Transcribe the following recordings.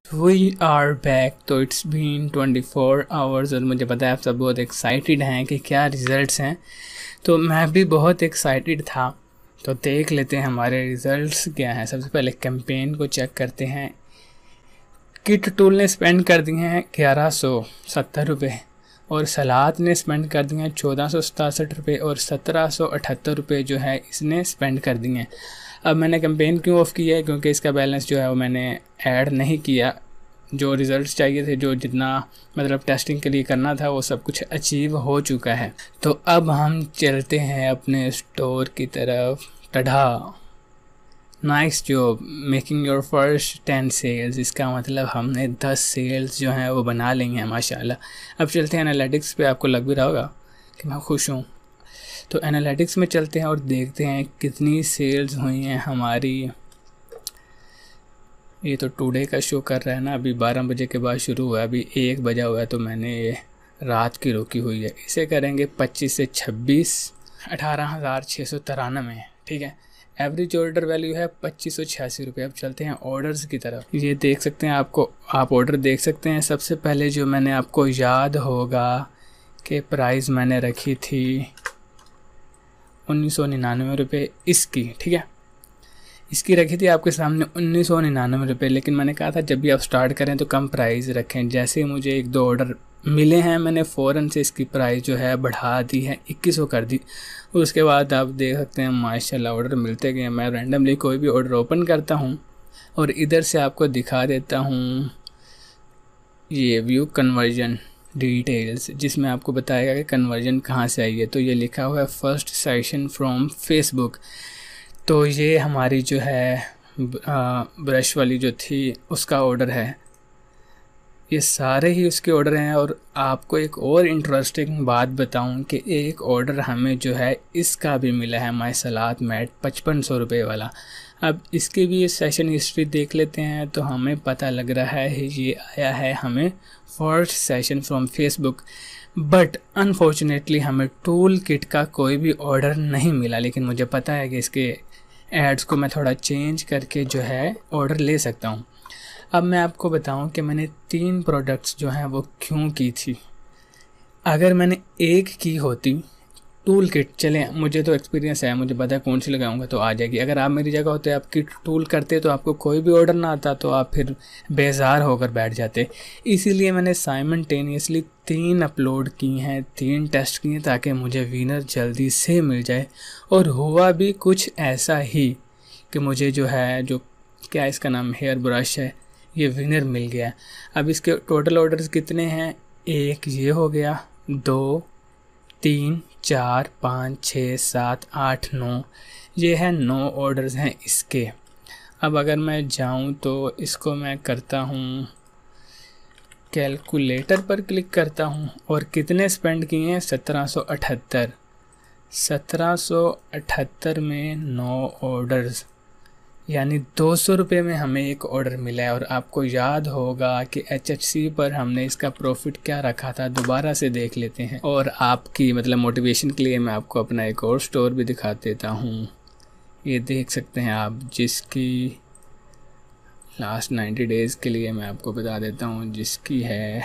We are back. तो it's been 24 hours और मुझे पता है आप सब बहुत एक्साइटेड हैं कि क्या रिज़ल्ट्स हैं। तो मैं भी बहुत एक्साइटेड था। तो देख लेते हैं हमारे रिज़ल्ट्स क्या हैं। सबसे पहले कैंपेन को चेक करते हैं। किट टूल ने स्पेंड कर दिए हैं 1170 रुपये और सलाद ने स्पेंड कर दिए हैं 1467 रुपये और 1778 रुपये जो है इसने स्पेंड कर दिए हैं। अब मैंने कैंपेन क्यों ऑफ़ किया है, क्योंकि इसका बैलेंस जो है वो मैंने ऐड नहीं किया। जो रिज़ल्ट्स चाहिए थे, जो जितना मतलब टेस्टिंग के लिए करना था, वो सब कुछ अचीव हो चुका है। तो अब हम चलते हैं अपने स्टोर की तरफ। Tada nice job making your first 10 sales. इसका मतलब हमने 10 सेल्स जो हैं वो बना ली हैं माशाल्लाह। अब चलते हैं एनालिटिक्स पे। आपको लग भी रहा होगा कि मैं खुश हूँ। तो एनालिटिक्स में चलते हैं और देखते हैं कितनी सेल्स हुई हैं हमारी। ये तो टुडे का शो कर रहा है ना, अभी 12 बजे के बाद शुरू हुआ है, अभी 1 बजा हुआ है, तो मैंने ये रात की रोकी हुई है। इसे करेंगे 25 से 26, 18,693। ठीक है, एवरेज ऑर्डर वैल्यू है 2586 रुपये। अब चलते हैं ऑर्डर्स की तरफ। ये देख सकते हैं, आप ऑर्डर देख सकते हैं। सबसे पहले जो मैंने, आपको याद होगा कि प्राइस मैंने रखी थी 1999 रुपये इसकी। ठीक है, इसकी रखी थी आपके सामने 1999 रुपये। लेकिन मैंने कहा था जब भी आप स्टार्ट करें तो कम प्राइस रखें। जैसे ही मुझे 1-2 ऑर्डर मिले हैं, मैंने फ़ौरन से इसकी प्राइस जो है बढ़ा दी है, 2100 कर दी। उसके बाद आप देख सकते हैं माशाल्लाह ऑर्डर मिलते गए। मैं रैंडमली कोई भी ऑर्डर ओपन करता हूँ और इधर से आपको दिखा देता हूँ ये व्यू कन्वर्जन डिटेल्स, जिसमें आपको बताएगा कि कन्वर्जन कहाँ से आई है। तो ये लिखा हुआ है फर्स्ट सेशन फ्रॉम फेसबुक। तो ये हमारी जो है ब्रश वाली जो थी उसका ऑर्डर है। ये सारे ही उसके ऑर्डर हैं। और आपको एक और इंटरेस्टिंग बात बताऊं कि एक ऑर्डर हमें जो है इसका भी मिला है, माय सलाद मैट 5500 रुपये वाला। अब इसकी भी सेशन हिस्ट्री देख लेते हैं तो हमें पता लग रहा है ये आया है हमें first session from Facebook. But unfortunately हमें टूल किट का कोई भी ऑर्डर नहीं मिला। लेकिन मुझे पता है कि इसके एड्स को मैं थोड़ा चेंज करके जो है ऑर्डर ले सकता हूँ। अब मैं आपको बताऊं कि मैंने 3 प्रोडक्ट्स जो हैं वो क्यों की थी। अगर मैंने एक की होती टूल किट, चलें मुझे तो एक्सपीरियंस है, मुझे पता है कौन सी लगाऊंगा तो आ जाएगी। अगर आप मेरी जगह होते, आप किट टूल करते तो आपको कोई भी ऑर्डर ना आता, तो आप फिर बेजार होकर बैठ जाते। इसीलिए मैंने साइमल्टेनियसली 3 अपलोड की हैं, 3 टेस्ट किए ताकि मुझे विनर जल्दी से मिल जाए। और हुआ भी कुछ ऐसा ही कि मुझे जो है, जो क्या इसका नाम हेयर ब्रश है, ये विनर मिल गया। अब इसके टोटल ऑर्डर्स कितने हैं? 1 ये हो गया, 2, 3, 4, 5, 6, 7, 8, 9, ये है 9 ऑर्डर्स हैं इसके। अब अगर मैं जाऊं तो इसको मैं करता हूं, कैलकुलेटर पर क्लिक करता हूं और कितने स्पेंड किए हैं? 1778। 1778 में 9 ऑर्डर्स, यानी 200 रुपये में हमें एक ऑर्डर मिला है। और आपको याद होगा कि HHC पर हमने इसका प्रॉफिट क्या रखा था, दोबारा से देख लेते हैं। और आपकी मतलब मोटिवेशन के लिए मैं आपको अपना एक और स्टोर भी दिखा देता हूँ। ये देख सकते हैं आप, जिसकी लास्ट 90 डेज़ के लिए मैं आपको बता देता हूँ, जिसकी है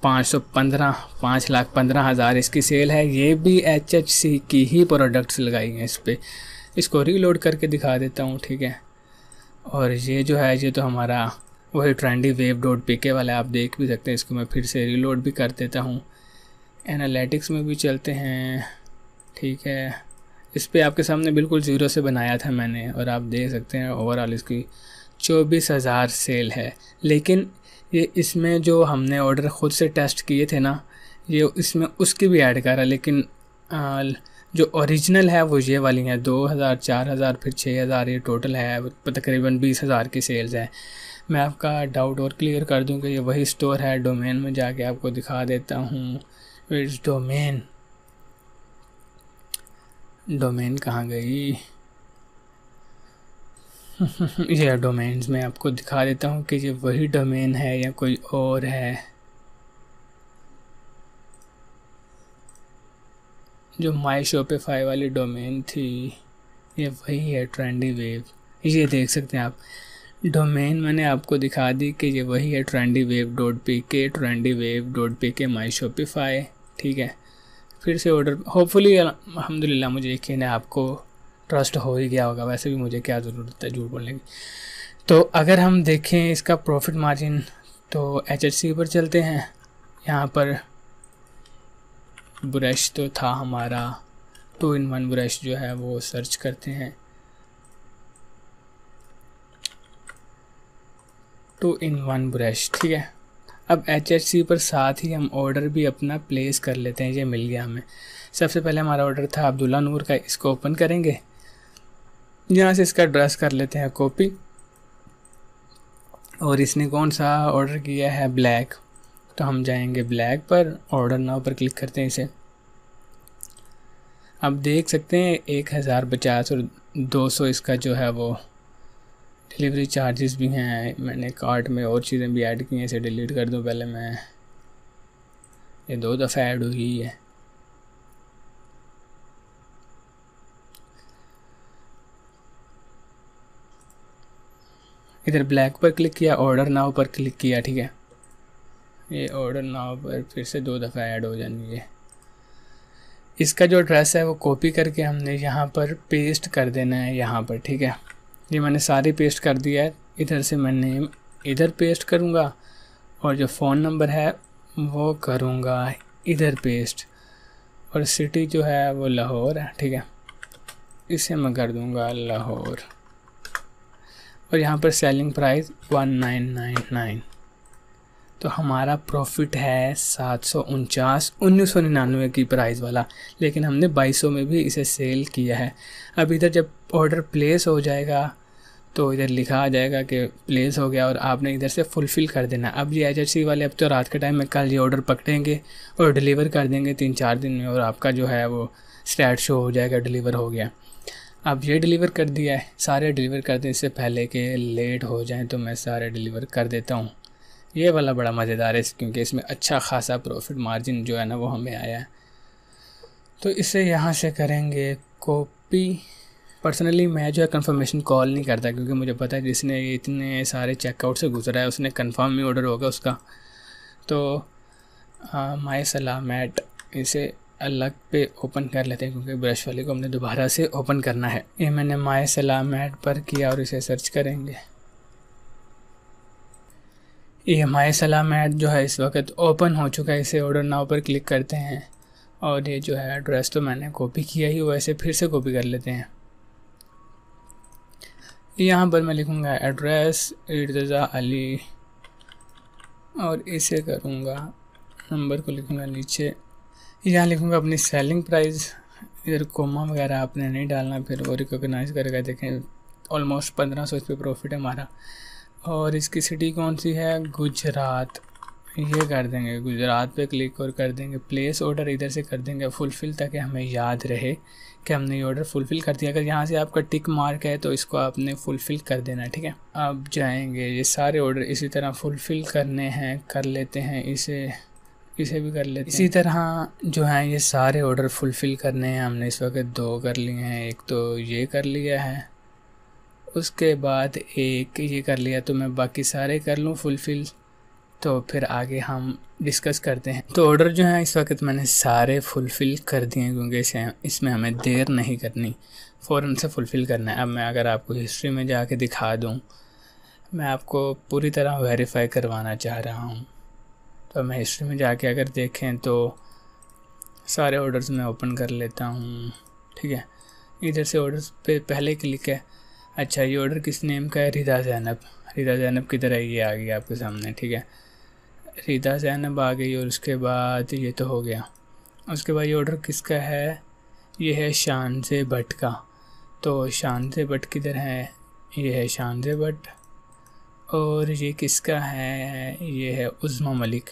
5,15,000 इसकी सेल है। ये भी HHC की ही प्रोडक्ट्स लगाई हैं इस पर। इसको रीलोड करके दिखा देता हूँ, ठीक है। और ये जो है, ये तो हमारा वही ट्रेंडी wave.pk वाला है, आप देख भी सकते हैं। इसको मैं फिर से रीलोड भी कर देता हूँ। एनालिटिक्स में भी चलते हैं, ठीक है। इस पे आपके सामने बिल्कुल ज़ीरो से बनाया था मैंने, और आप देख सकते हैं ओवरऑल इसकी 24,000 सेल है। लेकिन ये इसमें जो हमने ऑर्डर ख़ुद से टेस्ट किए थे ना, ये इसमें उसकी भी ऐड कर रहा है। लेकिन जो ओरिजिनल है वो ये वाली हैं, 2,000, 4,000, फिर 6,000, ये टोटल है तकरीबन 20,000 की सेल्स है। मैं आपका डाउट और क्लियर कर दूं कि ये वही स्टोर है। डोमेन में जाके आपको दिखा देता हूँ। इस डोमेन कहाँ गई? ये डोमेन्स में आपको दिखा देता हूँ कि ये वही डोमेन है या कोई और है। जो माई शॉपिफाई वाली डोमेन थी, ये वही है ट्रेंडी वेव। ये देख सकते हैं आप, डोमेन मैंने आपको दिखा दी कि ये वही है trendyWave.pk माई शॉपिफाई, ठीक है। फिर से ऑर्डर, होपफुली अल्हम्दुलिल्लाह मुझे यकीन है आपको ट्रस्ट हो ही गया होगा, वैसे भी मुझे क्या ज़रूरत है झूठ बोलने की। तो अगर हम देखें इसका प्रॉफिट मार्जिन तो HHC पर चलते हैं। यहाँ पर ब्रश तो था हमारा 2-in-1 ब्रश जो है वो सर्च करते हैं, 2-in-1 ब्रश, ठीक है। अब HHC पर साथ ही हम ऑर्डर भी अपना प्लेस कर लेते हैं। ये मिल गया हमें। सबसे पहले हमारा ऑर्डर था अब्दुल्ला नूर का, इसको ओपन करेंगे। यहाँ से इसका एड्रेस कर लेते हैं कॉपी, और इसने कौन सा ऑर्डर किया है, ब्लैक, तो हम जाएंगे ब्लैक पर, ऑर्डर नाउ पर क्लिक करते हैं इसे। अब देख सकते हैं 1050 और 200 इसका जो है वो डिलीवरी चार्जेस भी हैं। मैंने कार्ट में और चीज़ें भी ऐड की हैं, इसे डिलीट कर दूं पहले मैं, ये 2 दफ़ा ऐड हुई है। इधर ब्लैक पर क्लिक किया, ऑर्डर नाउ पर क्लिक किया, ठीक है। ये ऑर्डर नाउ पर फिर से 2 दफ़ा ऐड हो जानी है। इसका जो एड्रेस है वो कॉपी करके हमने यहाँ पर पेस्ट कर देना है, यहाँ पर, ठीक है। ये मैंने सारी पेस्ट कर दिया है। इधर से मैं नेम इधर पेस्ट करूँगा, और जो फ़ोन नंबर है वो करूँगा इधर पेस्ट, और सिटी जो है वो लाहौर है, ठीक है। इसे मैं कर दूँगा लाहौर, और यहाँ पर सेलिंग प्राइस 1999। तो हमारा प्रॉफिट है 749, 1999 की प्राइस वाला, लेकिन हमने 2200 में भी इसे सेल किया है। अब इधर जब ऑर्डर प्लेस हो जाएगा तो इधर लिखा आ जाएगा कि प्लेस हो गया, और आपने इधर से फुलफ़िल कर देना। अब ये HHC वाले अब तो रात के टाइम में कल ये ऑर्डर पकड़ेंगे और डिलीवर कर देंगे 3-4 दिन में, और आपका जो है वो स्टैट शो हो जाएगा डिलीवर हो गया। अब ये डिलीवर कर दिया है, सारे डिलीवर कर दें, इससे पहले कि लेट हो जाएं तो मैं सारे डिलीवर कर देता हूँ। ये वाला बड़ा मज़ेदार है क्योंकि इसमें अच्छा खासा प्रॉफिट मार्जिन जो है ना वो हमें आया है। तो इसे यहाँ से करेंगे कॉपी। पर्सनली मैं जो है कंफर्मेशन कॉल नहीं करता, क्योंकि मुझे पता है जिसने इतने सारे चेकआउट से गुजरा है उसने कंफर्म ही ऑर्डर होगा उसका। तो माय सलामत इसे अलग पे ओपन कर लेते हैं, क्योंकि ब्रश वाले को हमने दोबारा से ओपन करना है। ये मैंने माय सलामत पर किया और इसे सर्च करेंगे। ये माय सलामत जो है इस वक्त ओपन हो चुका है। इसे ऑर्डर नाउ पर क्लिक करते हैं, और ये जो है एड्रेस तो मैंने कॉपी किया ही, वैसे फिर से कॉपी कर लेते हैं। यहाँ पर मैं लिखूँगा एड्रेस इर्तज़ा अली, और इसे करूँगा नंबर को लिखूँगा नीचे, यहाँ लिखूँगा अपनी सेलिंग प्राइस। इधर कोमा वगैरह आपने नहीं डालना, फिर वो रिकॉग्नाइज़ करेगा। देखें ऑलमोस्ट 1500 इस पर प्रॉफिट है हमारा। और इसकी सिटी कौन सी है, गुजरात, ये कर देंगे गुजरात पे क्लिक और कर देंगे प्लेस ऑर्डर। इधर से कर देंगे फुलफ़िल, ताकि हमें याद रहे कि हमने ये ऑर्डर फुलफ़िल कर दिया। अगर यहाँ से आपका टिक मार्क है तो इसको आपने फुलफ़िल कर देना है, ठीक है। अब जाएंगे, ये सारे ऑर्डर इसी तरह फुलफ़िल करने हैं, कर लेते हैं इसे भी कर लेते हैं। इसी तरह जो है ये सारे ऑर्डर फुलफ़िल करने हैं। हमने इस वक्त 2 कर लिए हैं, एक तो ये कर लिया है, उसके बाद एक ये कर लिया, तो मैं बाकी सारे कर लूँ फुलफ़िल, तो फिर आगे हम डिस्कस करते हैं। तो ऑर्डर जो है इस वक्त मैंने सारे फुलफ़िल कर दिए हैं, क्योंकि इसमें हमें देर नहीं करनी, फ़ौरन से फुलफ़िल करना है। अब मैं अगर आपको हिस्ट्री में जाके दिखा दूँ, मैं आपको पूरी तरह वेरीफाई करवाना चाह रहा हूँ। तो मैं हिस्ट्री में जाके अगर देखें तो सारे ऑर्डर्स मैं ओपन कर लेता हूँ, ठीक है। इधर से ऑर्डर्स पे पहले क्लिक है। अच्छा, ये ऑर्डर किस नेम का है, रिदा ज़ैनब। रिदा ज़ैनब की तरह ये आ गई आपके सामने, ठीक है। रिदा ज़ैनब आ गई, और उसके बाद ये तो हो गया। उसके बाद ये ऑर्डर किसका है, ये है शान से भट्ट का। तो शान से भट्ट किधर है, ये है शान से भट्ट। और ये किसका है, ये है उज़्मा मलिक,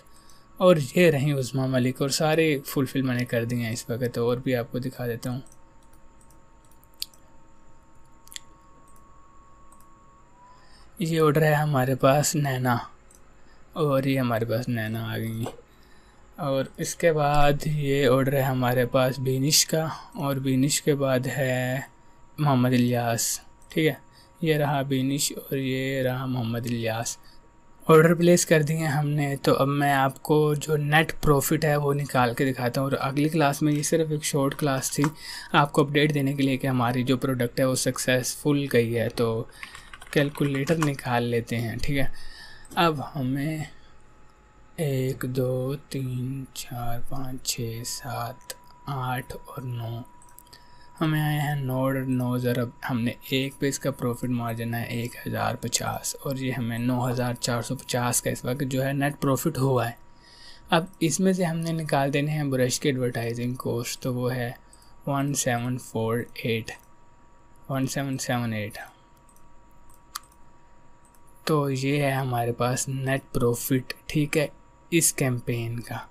और ये रही उज़्मा मलिक। और सारे फुलफ़िल मैंने कर दिए हैं इस वक्त। तो और भी आपको दिखा देता हूँ। ये ऑर्डर है हमारे पास नैना, और ये हमारे पास नैना आ गई। और इसके बाद ये ऑर्डर है हमारे पास बीनिश का, और बीनिश के बाद है मोहम्मद इलियास, ठीक है। ये रहा बीनिश और ये रहा मोहम्मद इलियास। ऑर्डर प्लेस कर दिए हमने, तो अब मैं आपको जो नेट प्रॉफिट है वो निकाल के दिखाता हूँ। और अगली क्लास में, ये सिर्फ एक शॉर्ट क्लास थी आपको अपडेट देने के लिए कि हमारी जो प्रोडक्ट है वो सक्सेसफुल गई है। तो कैलकुलेटर निकाल लेते हैं, ठीक है। अब हमें 1 2 3 4 5 6 7 8 और 9 हमें आए हैं 9 और 9 ज़रा। हमने एक पे इसका प्रॉफिट मार्जिन है 1050 और ये हमें 9450 का इस वक्त जो है नेट प्रॉफिट हुआ है। अब इसमें से हमने निकाल देने हैं ब्रश की एडवर्टाइजिंग कॉस्ट, तो वो है 1778। तो ये है हमारे पास नेट प्रॉफिट, ठीक है, इस कैंपेन का।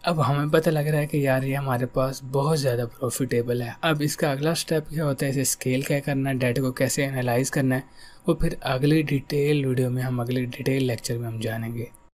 अब हमें पता लग रहा है कि यार ये हमारे पास बहुत ज़्यादा प्रॉफिटेबल है। अब इसका अगला स्टेप क्या होता है, इसे स्केल क्या करना है, डाटा को कैसे एनालाइज करना है, वो फिर अगली डिटेल वीडियो में हम, अगले डिटेल लेक्चर में हम जानेंगे।